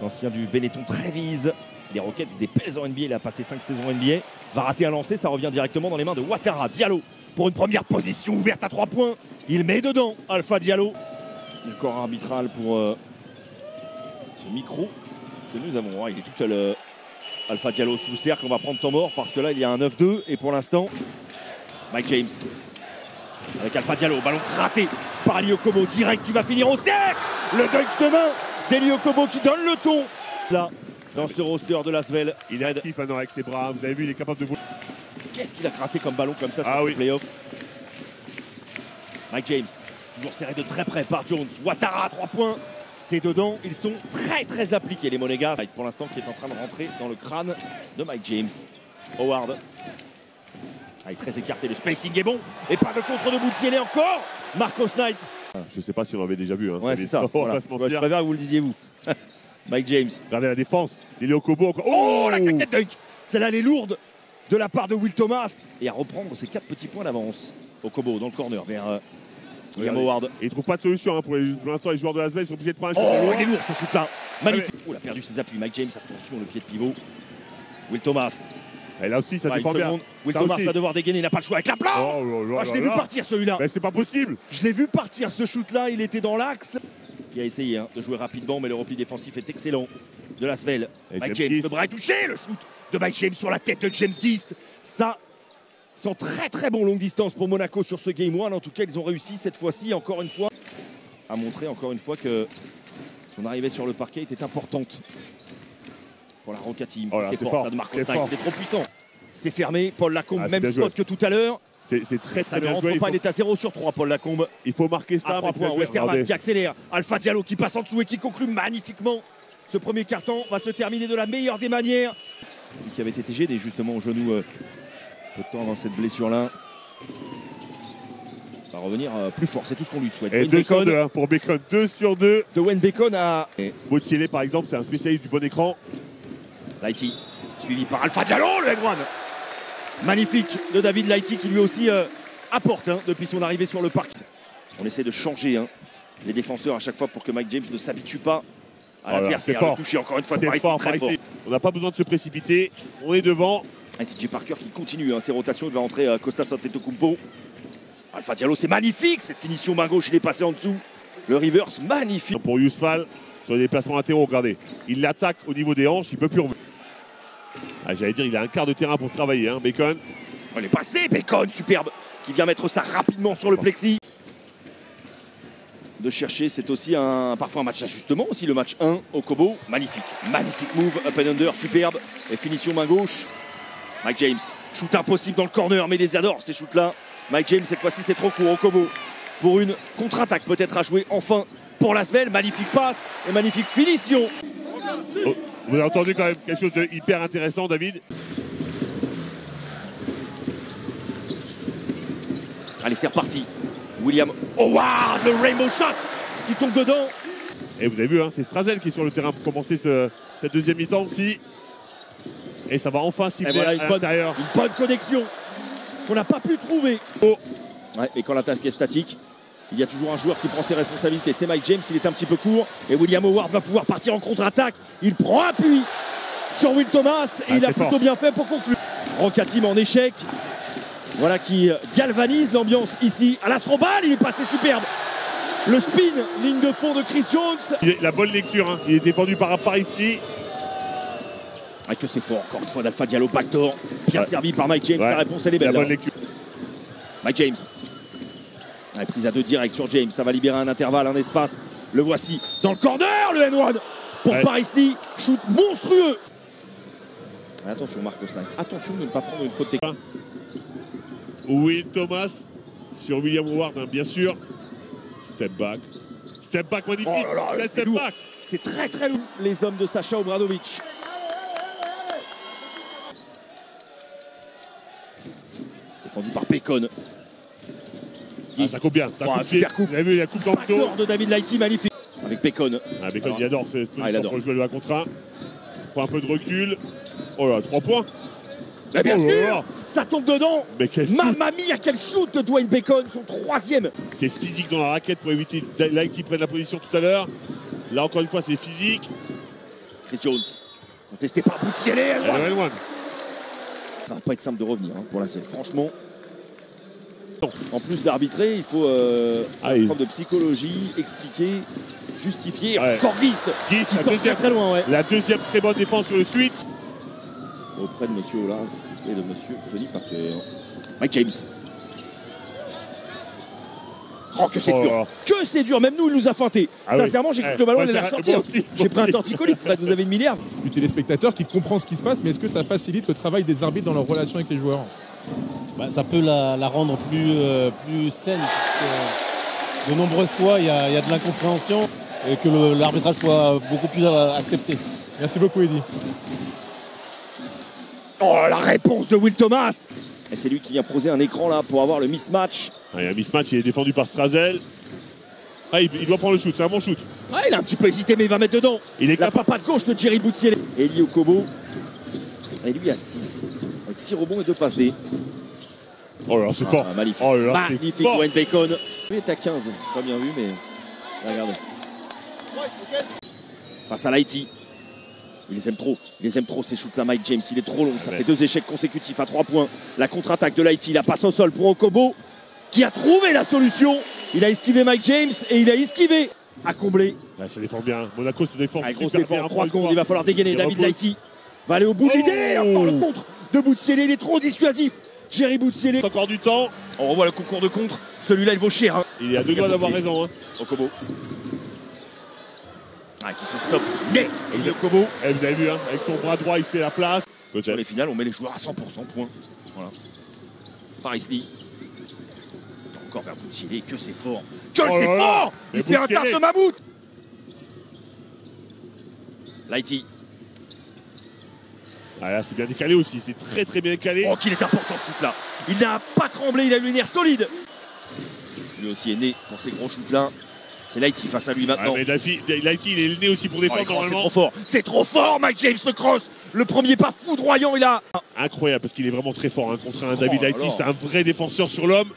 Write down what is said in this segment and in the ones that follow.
L'ancien du Benetton Trévise. Des Rockets, des pèses en NBA. Il a passé 5 saisons NBA. Va rater un lancer. Ça revient directement dans les mains de Ouattara. Diallo pour une première position ouverte à 3 points. Il met dedans Alpha Diallo. Du corps arbitral pour ce micro que nous avons. Il est tout seul. Alpha Diallo sous le cercle. On va prendre temps mort parce que là, il y a un 9-2. Et pour l'instant, Mike James avec Alpha Diallo. Ballon raté par Ali Okobo. Direct, il va finir au cercle. Le dunk de main d'Eli Okobo qui donne le ton. Là, dans ce roster de Lasvel. Il est actif maintenant avec ses bras. Vous avez vu, il est capable de... Qu'est-ce qu'il a gratté comme ballon comme ça sur le playoff. Mike James, toujours serré de très près par Jones. Ouattara, 3 points. C'est dedans. Ils sont très appliqués, les Monégas. Pour l'instant, qui est en train de rentrer dans le crâne de Mike James. Howard. Il est très écarté. Le spacing est bon. Et pas de contre de Boutielé encore. Marcos Knight. Je ne sais pas si on l'avait déjà vu. Hein. Ouais, c'est ça. Voilà. Je préfère que vous le disiez, vous. Mike James. Regardez la défense. Eli Okobo encore. Oh, la claquette dunk. Celle-là, elle est lourde de la part de Will Thomas. Et à reprendre ses 4 petits points d'avance. Okobo dans le corner vers William Howard. Et il ne trouve pas de solution. Hein, pour l'instant, les joueurs de Lasvel sont obligés de prendre un shot. Oh, il est lourd ce shoot-là. Magnifique. Oh, il a perdu ses appuis. Mike James, attention, le pied de pivot. Will Thomas. Et là aussi, ça dépend bien. Will Thomas va devoir dégainer, il n'a pas le choix avec la planche. Je l'ai vu partir celui-là. Mais c'est pas possible. Je l'ai vu partir ce shoot-là, il était dans l'axe. Il a essayé de jouer rapidement, mais le repli défensif est excellent de Lasvel. Mike James, le bras est touché, le shoot de Mike James sur la tête de James Gist. Ça, sont très bons longue distance pour Monaco sur ce Game 1. En tout cas, ils ont réussi cette fois-ci, encore une fois, à montrer encore une fois que son arrivée sur le parquet était importante. Pour la Roca Team. C'est fort, ça de Marcos Knight, il est trop puissant. C'est fermé, Paul Lacombe, même spot que tout à l'heure. C'est très ça ne bien rentre joué. pas, il est à 0 sur 3, Paul Lacombe. Il faut marquer ça. 3 points, Westerman qui accélère. Alpha Diallo qui passe en dessous et qui conclut magnifiquement. Ce premier carton va se terminer de la meilleure des manières. Lui qui avait été gêné justement au genou peu de temps avant cette blessure-là. Va revenir plus fort, c'est tout ce qu'on lui souhaite. Et 2 sur 2 hein, pour Bacon, 2 sur 2. De Wayne Bacon à... Boutielé par exemple, c'est un spécialiste du bon écran. Lighty, suivi par Alpha Diallo, le N1. Magnifique de David Lighty qui lui aussi apporte depuis son arrivée sur le parc. On essaie de changer les défenseurs à chaque fois pour que Mike James ne s'habitue pas à l'adversaire. Le toucher encore une fois de Paris, très fort. On n'a pas besoin de se précipiter, on est devant. TJ Parker qui continue ses rotations, il va entrer Kostas Antetokounmpo. Alpha Diallo, c'est magnifique cette finition main gauche, il est passé en dessous. Le reverse, magnifique. Pour Yousfal, sur les déplacements latéraux, regardez, il l'attaque au niveau des hanches, il ne peut plus revenir. J'allais dire, il a un quart de terrain pour travailler, Bacon. Il est passé, Bacon, superbe, qui vient mettre ça rapidement sur le plexi. De chercher, c'est aussi parfois un match d'ajustement, aussi le match 1, Okobo, magnifique move, up and under, superbe, et finition main gauche. Mike James, shoot impossible dans le corner, mais il les adore ces shoots-là. Mike James, cette fois-ci, c'est trop court, Okobo, pour une contre-attaque peut-être à jouer enfin pour Lasvel, magnifique passe et magnifique finition. Oh. Vous avez entendu quand même quelque chose de hyper intéressant, David. Allez, c'est reparti. William Howard, le rainbow shot qui tombe dedans. Et vous avez vu, c'est Strazel qui est sur le terrain pour commencer cette deuxième mi-temps aussi. Et ça va enfin siffler voilà, à l'intérieur. Une bonne connexion qu'on n'a pas pu trouver. Ouais, et quand l'attaque est statique, il y a toujours un joueur qui prend ses responsabilités. C'est Mike James, il est un petit peu court. Et William Howard va pouvoir partir en contre-attaque. Il prend appui sur Will Thomas. Et il a plutôt bien fait pour conclure. Roca Team en échec. Voilà qui galvanise l'ambiance ici. À l'Astrobal, il est passé superbe. Le spin, ligne de fond de Chris Jones. La bonne lecture, il est défendu par Paris Lee. Ah, que c'est fort, encore une fois d'Alpha Diallo, backdoor. Bien servi par Mike James, la réponse elle est belle. La bonne lecture. Mike James. Prise à 2 direct sur James, ça va libérer un intervalle, un espace. Le voici dans le corner, le N1 pour Paris Lee. Shoot monstrueux. Attention Marcos Knight, attention de ne pas prendre une faute technique. Will Thomas sur William Howard, bien sûr. Step back. Step back magnifique. Oh là là, step back. C'est très lourd. Les hommes de Sacha Obradovic. Défendu par Bacon. Ça coupe bien. Ça coupe super coupe. Vous avez vu la coupe dans le dos de David Lighty, magnifique. Avec Bacon. Bacon, il adore cette position pour jouer le 1 contre 1. Prend un peu de recul. Oh là, 3 points. Bien sûr, ça tombe dedans. Mamma mia, quel shoot de Dwayne Bacon, son 3e. C'est physique dans la raquette pour éviter Lighty prenne la position tout à l'heure. Là, encore une fois, c'est physique. Chris Jones, contesté par Boutielé. L1. Ça va pas être simple de revenir pour la scène, franchement. En plus d'arbitrer, il faut prendre de psychologie, expliquer, justifier. Ouais. Encore Gist qui sort très loin. Ouais. La deuxième très bonne défense sur le switch. Auprès de monsieur Olas et de monsieur Tony Parker. Mike James. Oh, que c'est dur. Que c'est dur. Même nous, il nous a feinté. Sincèrement, j'ai cru que le ballon allait ressortir. J'ai pris un torticolis. Vous avez une Minerve. Du téléspectateur qui comprend ce qui se passe, mais est-ce que ça facilite le travail des arbitres dans leur relation avec les joueurs? Ça peut la rendre plus saine, parce que de nombreuses fois, il y a de l'incompréhension et que l'arbitrage soit beaucoup plus accepté. Merci beaucoup, Eddy. Oh, la réponse de Will Thomas. Et c'est lui qui vient poser un écran là pour avoir le mismatch. Il y a un mismatch, il est défendu par Strazel. Il doit prendre le shoot, c'est un bon shoot. Il a un petit peu hésité, mais il va mettre dedans. Il est la papa de gauche de Jerry Boutielé. Eli Okobo. Et lui à 6. Avec 6 rebonds et 2 passes D. Oh là, c'est fort. Magnifique. Oh là, magnifique, Wayne Bacon. Lui est à 15. Pas bien vu, mais regardez. Face à l'Haïti. Il les aime trop. Il les aime trop ces shoots là, Mike James. Il est trop long. Ça fait 2 échecs consécutifs à 3 points. La contre-attaque de l'Haïti. La passe au sol pour Okobo, qui a trouvé la solution. Il a esquivé Mike James et il a esquivé à combler. Ça défend bien. Monaco se défend. Grosse défense. 3 secondes. Il va falloir dégainer. David l'Haïti va aller au bout de l'idée. Encore le contre de Boutielé. Il est trop dissuasif. Jerry Boutielé. Encore du temps. On revoit le concours de contre. Celui-là, il vaut cher. Il est à 2 doigts d'avoir raison. Okobo. Qui se stoppe net. Et Okobo. Vous avez vu, avec son bras droit, il se fait la place. Sur les finales, on met les joueurs à 100% points. Voilà. Paris Lee. Encore vers Boutielé. Que c'est fort. Que c'est fort. Il fait un tarse mammouth. L'Haïti. Là, c'est bien décalé aussi. C'est très très bien calé. Oh, qu'il est important ce shoot là. Il n'a pas tremblé. Il a eu une air solide. Lui aussi est né pour ces gros shoots là. C'est l'Haïti face à lui maintenant. Mais l'Haïti, il est le nez aussi pour défendre normalement. C'est trop fort. C'est trop fort, Mike James le cross. Le premier pas foudroyant, il a. Incroyable parce qu'il est vraiment très fort contre un David L'Haïti. C'est un vrai défenseur sur l'homme.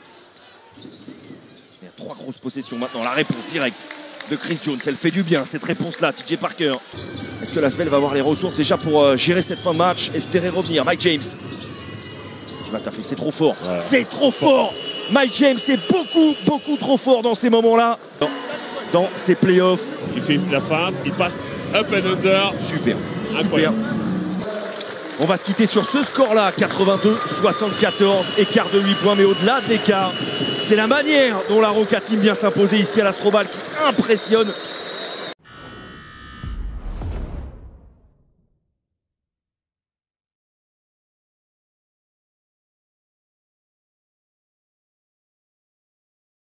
Il y a 3 grosses possessions maintenant. La réponse directe de Chris Jones. Elle fait du bien cette réponse-là, TJ Parker. Est-ce que l'Asvel va avoir les ressources déjà pour gérer cette fin de match? Espérer revenir. Mike James. Qui va taffer. C'est trop fort. Ouais. C'est trop fort. Mike James est beaucoup trop fort dans ces moments-là. Dans ces playoffs. Il fait la feinte, il passe up and under. Super. Incroyable. On va se quitter sur ce score-là, 82-74, écart de 8 points, mais au-delà de l'écart, c'est la manière dont la Roca Team vient s'imposer ici à l'Astrobal qui impressionne